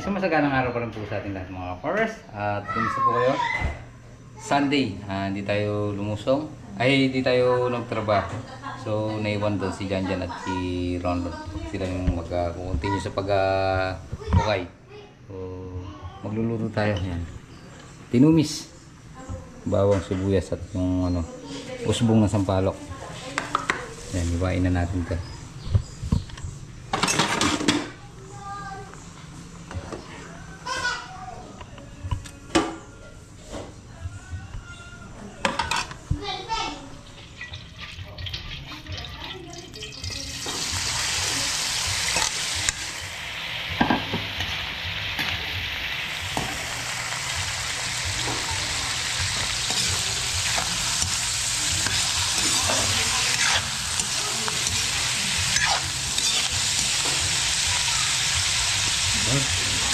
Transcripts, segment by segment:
Isang masaganang araw pa rin po sa ating lahat mga ka-Forest. At kumusta po kayo? Sunday, hindi tayo lumusong. Ay, hindi tayo nagtrabaho. So, naiwan doon si Janjan at si Ronlon. Sila yung mag-continue sa pag-bukay. So, magluluto tayo. Yan. Tinumis. Bawang sibuyas at yung usbong na sampalok. Yan, iwain na natin ito.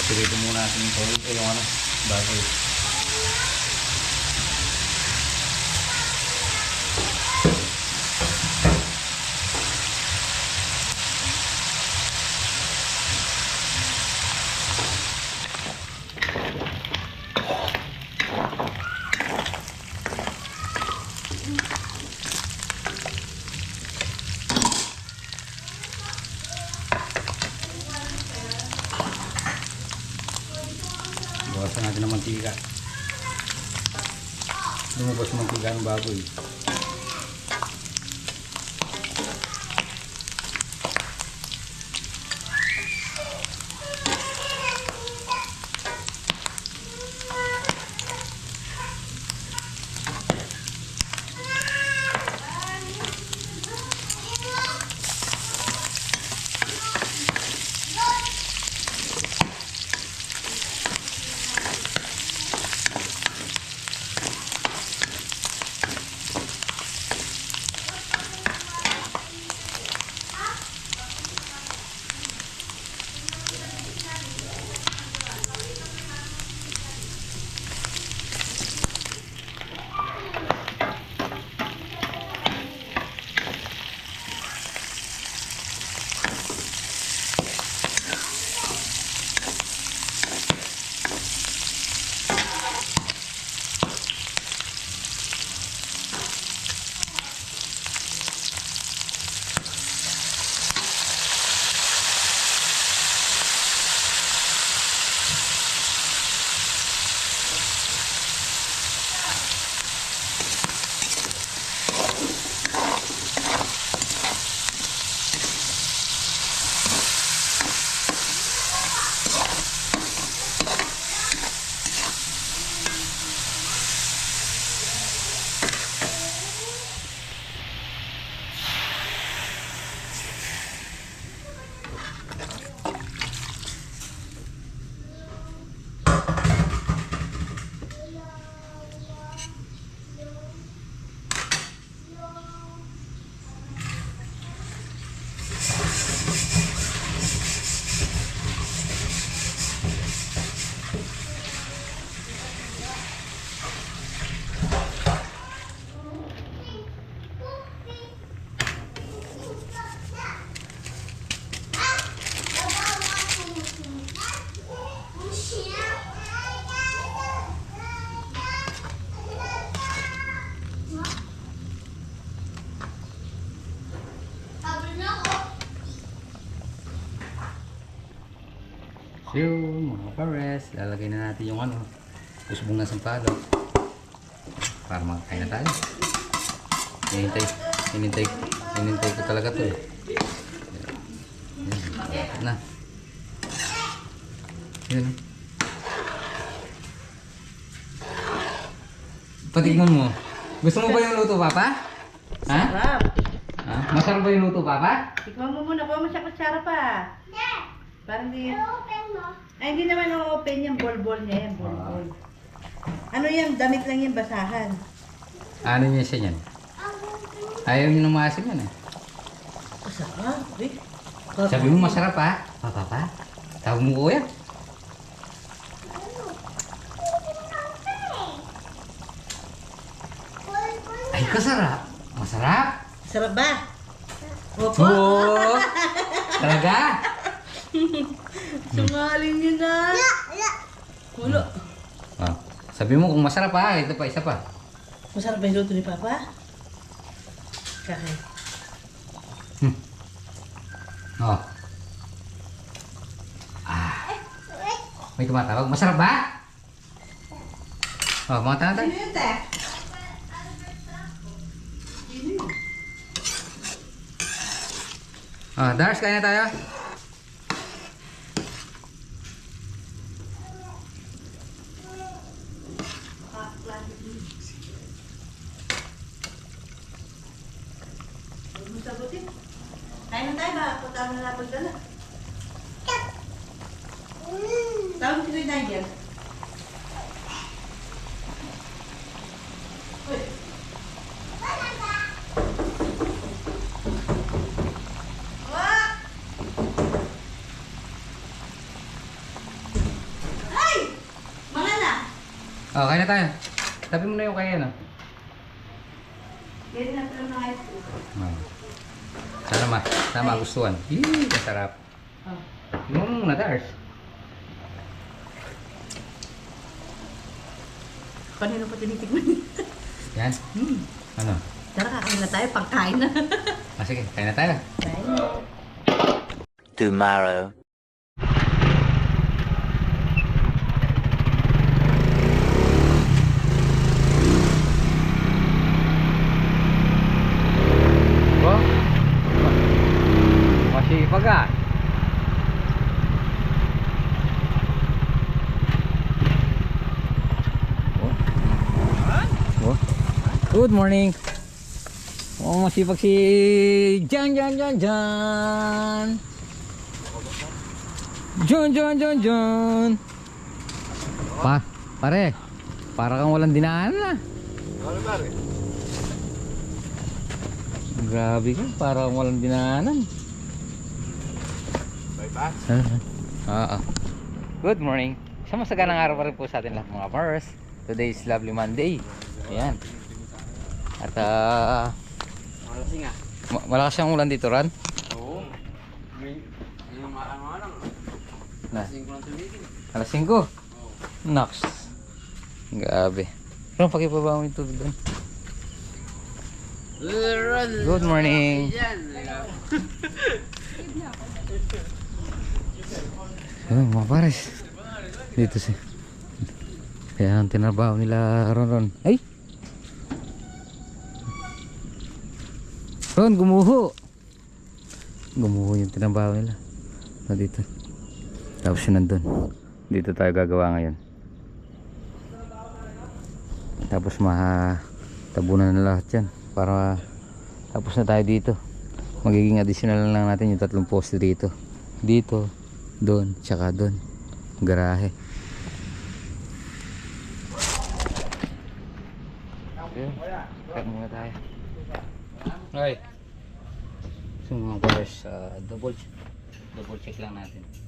Sirito muna natin yung toilet o yung bago. Bawasan natin ng mantika. Lumabas mantika ng baboy. So, mga pares, lalagay na natin yung usbong na sampalok para makakain na tayo. Hinintay ko talaga to eh. Yan na. Yan. Patignan mo. Gusto mo ba yung luto, Papa? Ha? Sarap. Ha? Masarap ba yung luto, Papa? Tikman mo muna. Kuha mo siya kutsara pa. Parang di... Ay, hindi naman open yung bol-bol niya. Yan, bol-bol. Ano yan? Damit lang yan, basahan. Ano niya siya yan? Ayaw niyo ng maasim yan eh. Masarap. Sabi mo masarap ha? Papa? Tawag mo ko yan. Ay, kasarap. Masarap. Sarap ba? Opo. Oo. Talaga? Sungaling yun na. Wala. Ah, sabi mo kung masarap ha, ito pa, isa pa. Masarap ba yung luto ni Papa? Kakain. Oh. May tumatawag. Masarap ba? Oh, mga tatay. Sino yun, te? Sino yun? Ah, Dars, kain na tayo. Huwag mo sagutin. Kain na tayo ba? Punta mo na pagdala. Tawag si Kuya Nigel. Uy. Wak! Ay! Mga na! Oh, kain na tayo. Tabi mo na yung kaya, no? Ganyan na pala ng ice cream. Oh. Sana magustuhan. Yee, masarap. Oh. Yung muna, Dars. Kanino pa tinitigman? Yan. Ano? Tara, kakain na tayo. Pagkain na. Ah, sige, kain na tayo. Kain na. Tomorrow. Oh? Masipag ah. Oh. Good morning. Oh, masipag si Jan. John. Pare. Para kang walang dinaanan ah. Ano pare? Grabe ka, para kang walang dinaanan. Bye ba? Oo. Good morning. Isang masaganang araw pa rin po sa atin lahat mga farmers. Today is lovely Monday. Ayan. At Malasing ah. malakas ang ulan dito, Ran. Oo. May ano lang. Na, Lasing ko lang tumigil. alas 5. Nox. Grabe. Ran, pakipaba mo yung tubig doon. Good morning. Ayun, mga pares. Dito si. Kaya ang tinabaho nila Ron. Ay! Ron, gumuho! Gumuho yung tinabaho nila. Na dito. Tapos yun nandun. Dito tayo gagawa ngayon. Tapos tabunan na lahat yan. Para tapos na tayo dito. Magiging additional lang natin yung 3 poste dito. Dito, doon, tsaka doon. Garahe. Start muna tayo. Okay. So mga boys, double check lang natin. Dito.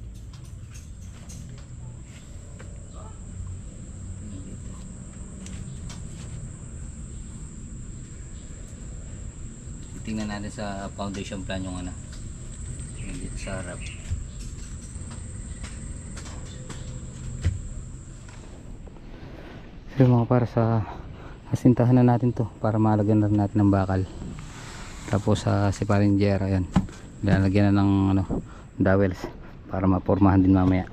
Tingnan natin sa foundation plan yung ano. Yung dito sa harap. So mga para sa asintahan na natin to para malagyan na natin ng bakal. Tapos si parinjera yan. Lalagyan na ng dowels para mapormahan din mamaya.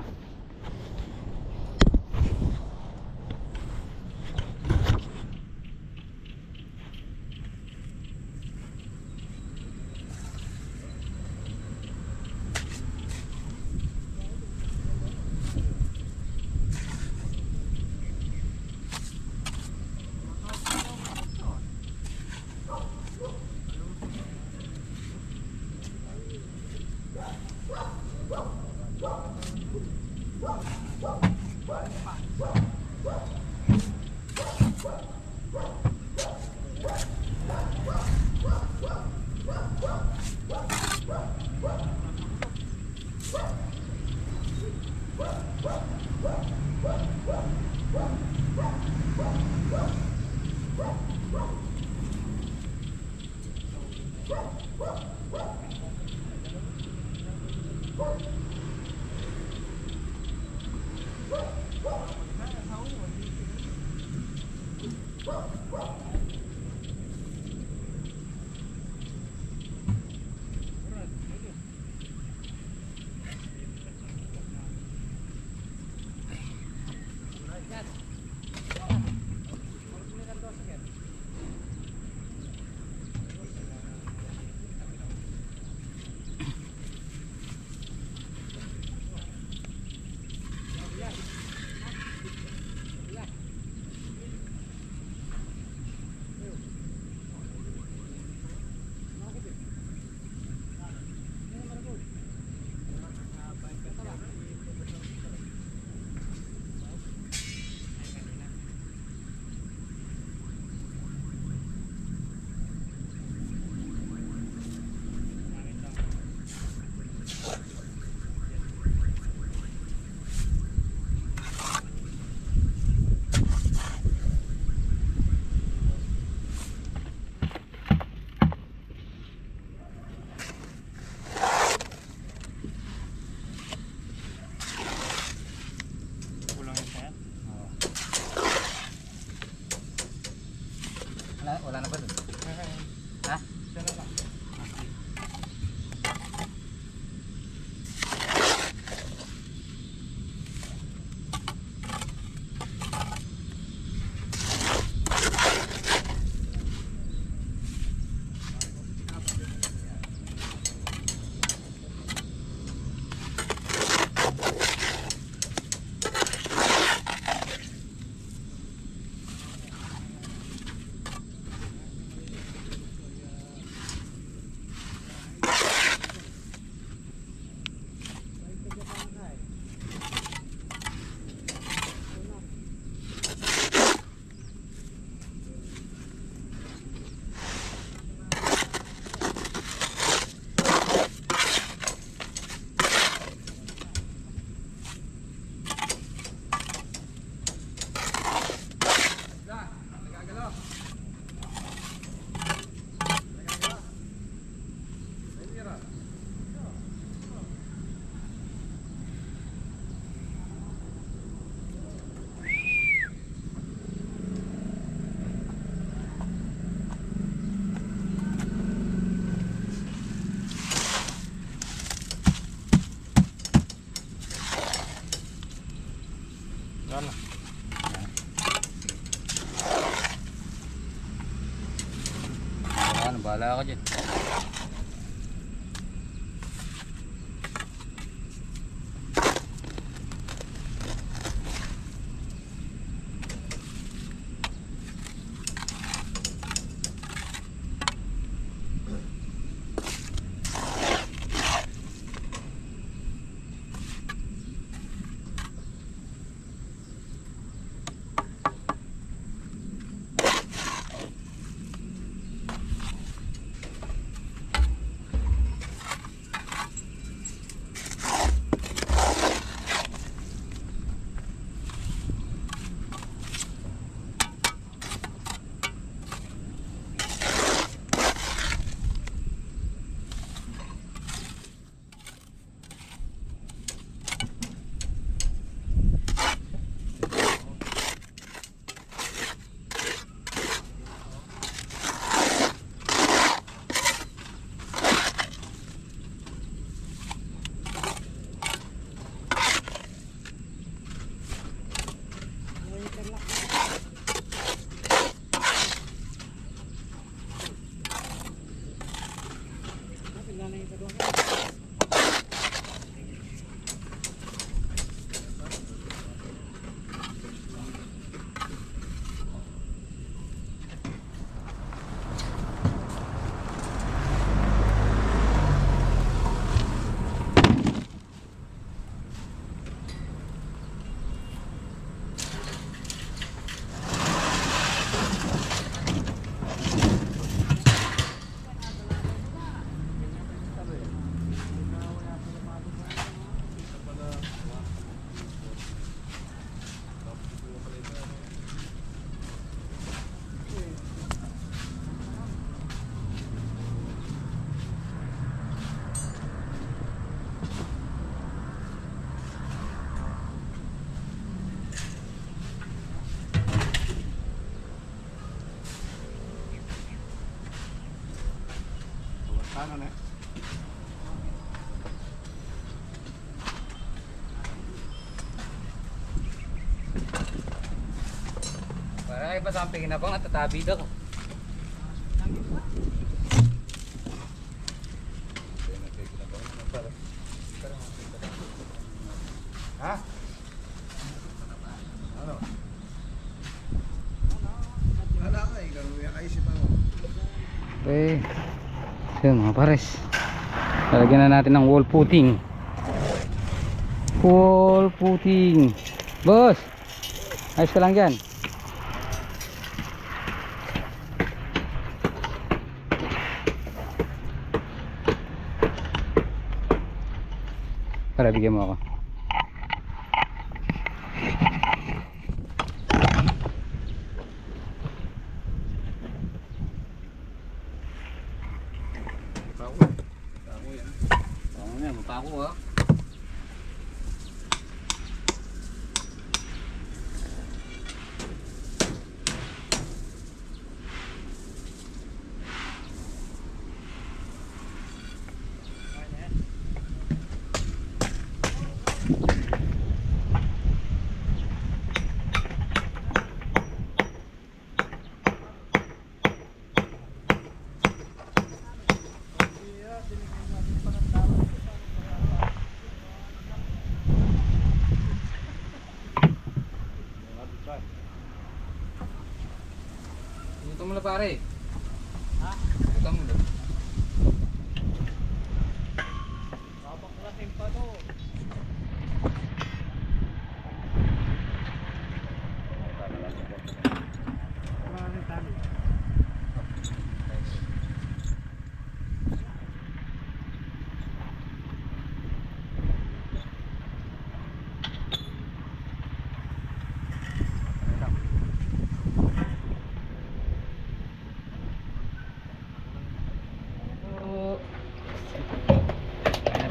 Wala na. Bahala ka dyan. Ano na? Para ay pasampingin na bang at tatabi daw. Ha? Ano? Wala ka eh, gawin ka isip mo. Okay. So yun mga pares, lalagyan na natin ng wall footing. Wall footing. Boss, ayos ka lang dyan. Para bigyan mo ako. Mapako ha. Ito mo na pare. Ha? Ito mo na. Papaklasin pa to. Maraming tali.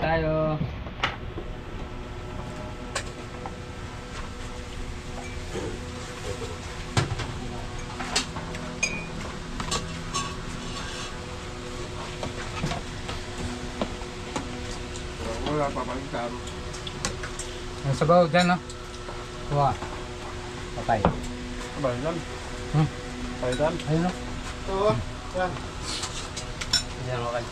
Tayo. Wala pa bang taro. Ang sabaw dyan no? Kuha. Patay. Balikan. Hmm? Balikan. Ayun no? Oo. Yan. Yan okay.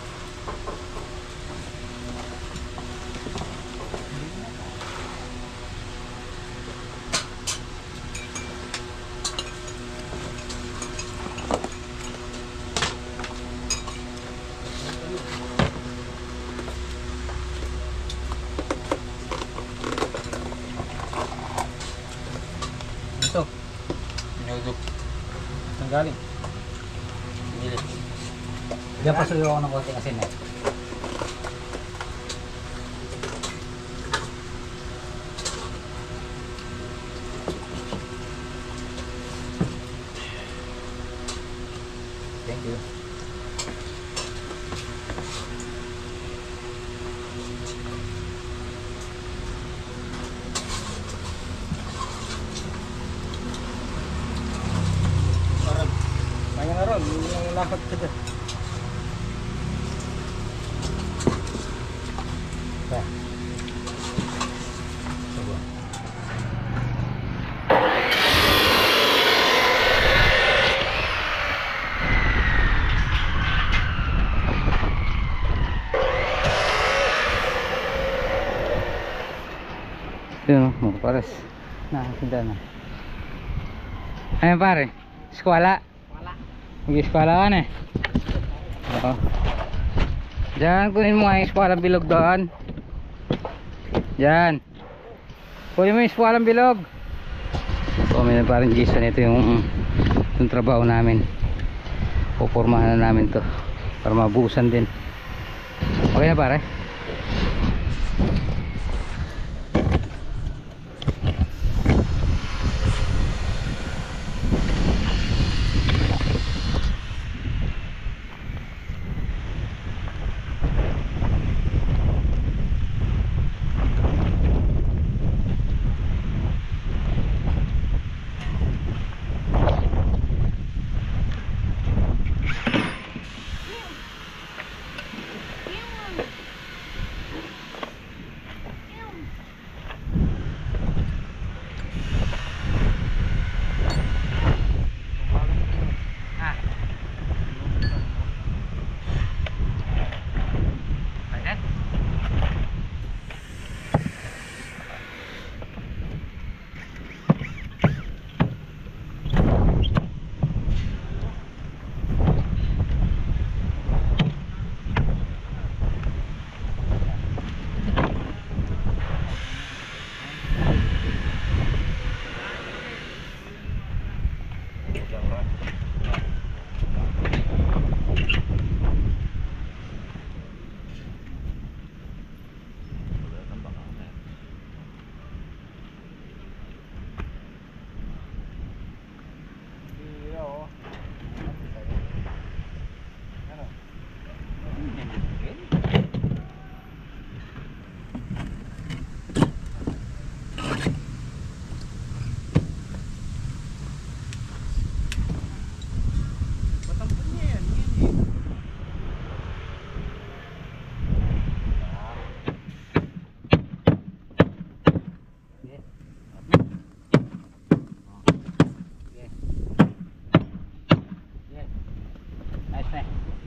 Ito. Minudo. Saan galing? Pinili. Diyan pa suyo ako ng konting asin eh. Thank you. Kaya na ron, yung lakad ka dyan. Okay. Sige. Yun o, mga pares. Nakasinda na. Ayun pare, eskwala. Mag-eskwala ka na eh. Oo. Diyan, kunin mo nga yung eskwala bilog doon. Diyan. Kunin mo yung eskwala bilog. So, may parang Jason, ito yung trabaho namin. Pupormahan na namin to para mabuhusan din. Okay na pare?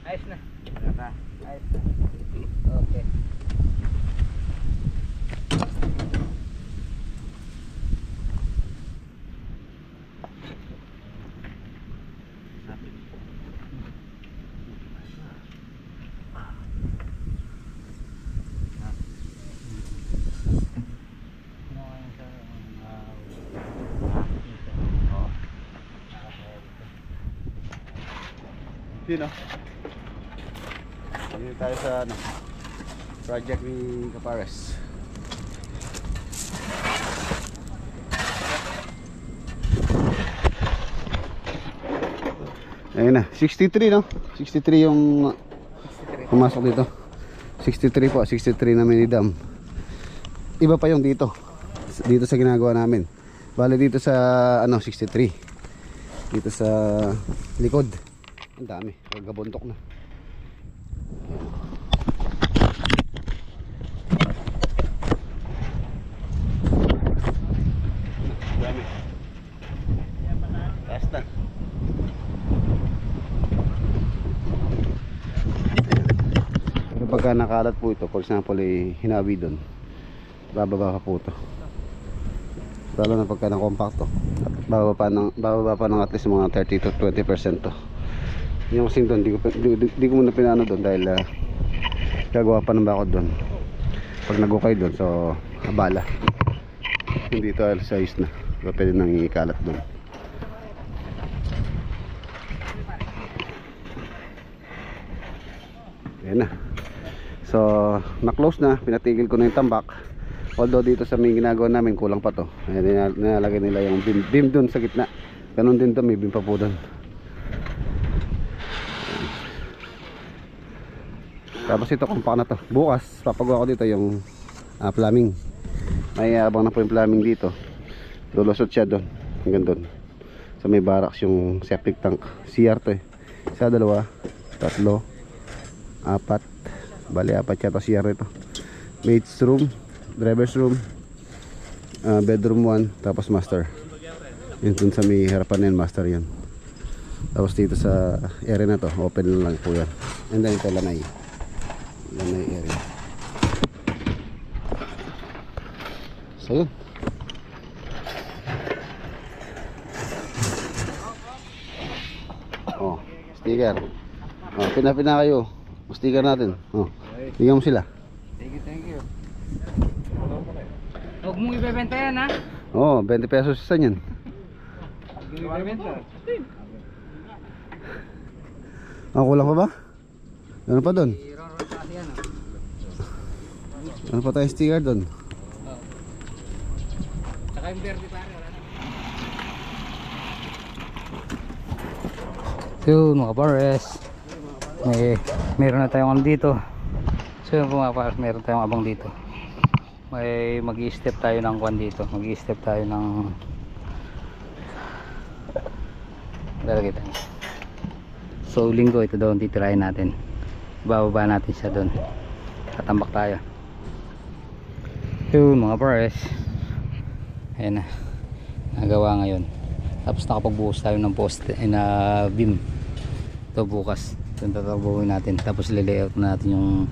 Ayos na. Ayos na. Okay. Yun o. Dito tayo sa project ni Capares. Ayun na, 63 no? 63 yung pumasok dito. 63 po, 63 na mini dam. Iba pa yung dito. Dito sa ginagawa namin. Bale dito sa 63. Dito sa likod. Ang dami, gabuntok na. Dami. Pagka nakalat po ito, for example, hinawi doon, bababa pa po ito. Lalo na pagka na-compacto, bababa pa ng at least mga 30 to 20% to. Yung kasing doon, di ko muna pinano doon dahil gagawa pa ng bakod doon. Pag nagukay doon, so abala. Hindi ito sa ayos na, so pwede nang ikalat doon. Ayan na. So na-close na, pinatigil ko na yung tambak. Although dito sa may ginagawa namin kulang pa to. Ayan, nilalagay nila yung beam dun sa gitna. Ganun din to, may beam pa po dun. Tapos ito, compact na to. Bukas papagawa ko dito yung plumbing. May abang na po yung plumbing dito. Lulusot siya dun, hanggang dun. So may barracks yung septic tank. CR to eh. Isa, dalawa, tatlo, apat. Bali apat yata CR ito. Maid's room, driver's room, bedroom 1, tapos master. Yun dun sa may harapan na master yan. Tapos dito sa area na to, open lang po yan. And then ito lanay. Lanay area. So yun. Oh, sticker. Oh, pina kayo. Sticker natin. Oh, bigyan mo sila. Thank you. Huwag mong ibebenta yan, ha? Oh, 20 pesos isa yan. Huwag mong ibebenta. Kulang pa ba? Ano pa doon? I-roll kasi yan, Ano pa tayo sticker doon? Tsaka yung verde pare, wala na. Yun mga pares, meron na tayong dito. So yun mga pares, meron tayong abang dito. May mag-i-step tayo ng kwan dito. Mag-i-step tayo ng lalagay tayo. So linggo ito doon titirahin natin. Bababa natin siya doon. Tatambak tayo. Yun mga pares, ayan na, nagawa ngayon. Tapos nakapagbuhos tayo ng poste na beam. Ito bukas ito tatabuhin natin. Tapos lilayout natin yung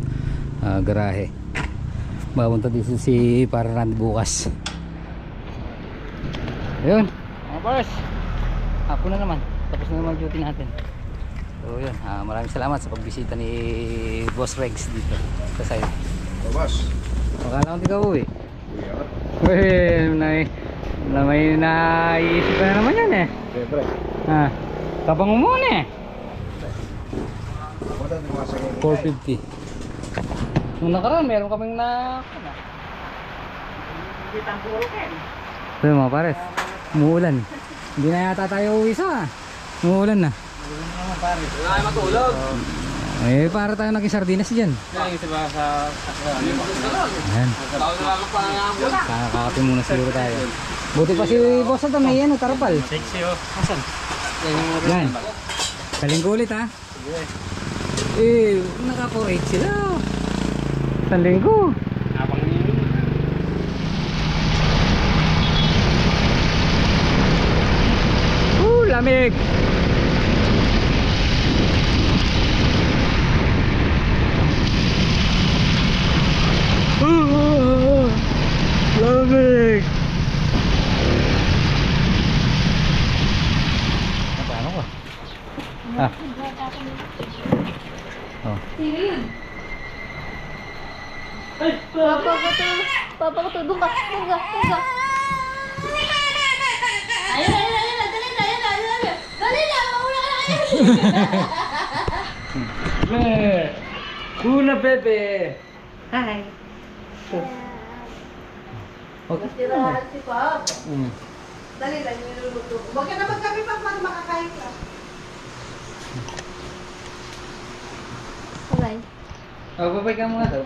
garahe. Mapunta dito si para natin bukas. Ayun mga pares, hapon na naman, tapos na naman duty natin. So yun, maraming salamat sa pagbisita ni Boss Rex dito sa site. Boss. Makala kong di ka uwi. May naiisip ka na naman yan eh. Siyempre. Tapang mo muna eh. 450. Nung nakaraan meron kaming na Kitang puro ken. ito mga pares, umuulan. Hindi na yata tayo uwi sa umuulan na. Wala kayo matulog. Eh para tayo naging sardinas dyan. Ayan. Kakakapi muna siguro tayo. Buti pa si Boss Adam may ano, tarapal. Sexy oh. Asan? Yan. Kaling kulit ha. Eh, naka 4-8 sila. Isang linggo. Abang nyo. Lamig. Lamig. Paano ko? Oh. Papa ko tulong ka. Tulga. Ayun. Dali na, mauna ka na. Una bebe. Hi. Okay. Tirahan si Pop. Mm. Dali lang yung niluluto. Huwag ka na magkape pa para makakain ka. Bye. Oh, babay ka muna daw.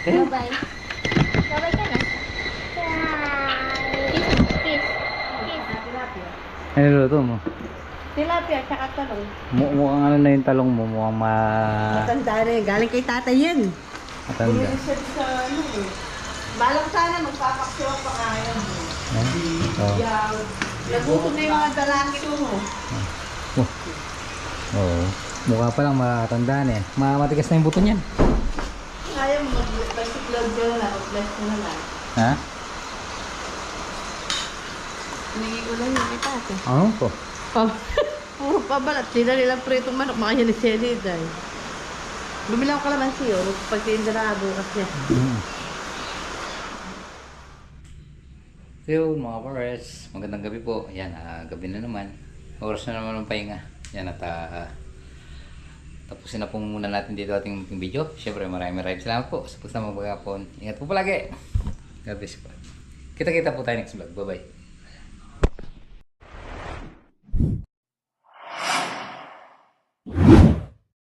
Bye. Bye ka na. Kiss. Tilapia. Ano luto mo? Tilapia, tsaka talong. Mukhang ano na yung talong mo, mukhang Matanda na yun. Galing kay tatay yun. matanda. Bumili sa ano eh. Balak sana magpapaksyo pa kaya mo. Oh. Nagutom na yung mga dalaki ko mo. Oo. Mukha pa lang matandaan eh. Matigas na yung buto niyan. Kaya mo mag-pag-upload ka na lang, upload ka na lang. Ha? Hindi ko lang yung itate. Ano po? Oh, puro pabalat. Sila nilang pritong manok, makanya ni Shelly dahil. Bumili ako kalamansi yun, pagtinda na bukas yan. So yun mga pares, magandang gabi po. Yan, gabi na naman. Oras na naman ng pahinga. Yan at tapusin na po muna natin dito ating video. Siyempre maraming salamat po sa pagsama maghapon. Ingat po palagi. God bless po. Kita-kita po tayo next vlog. Bye bye.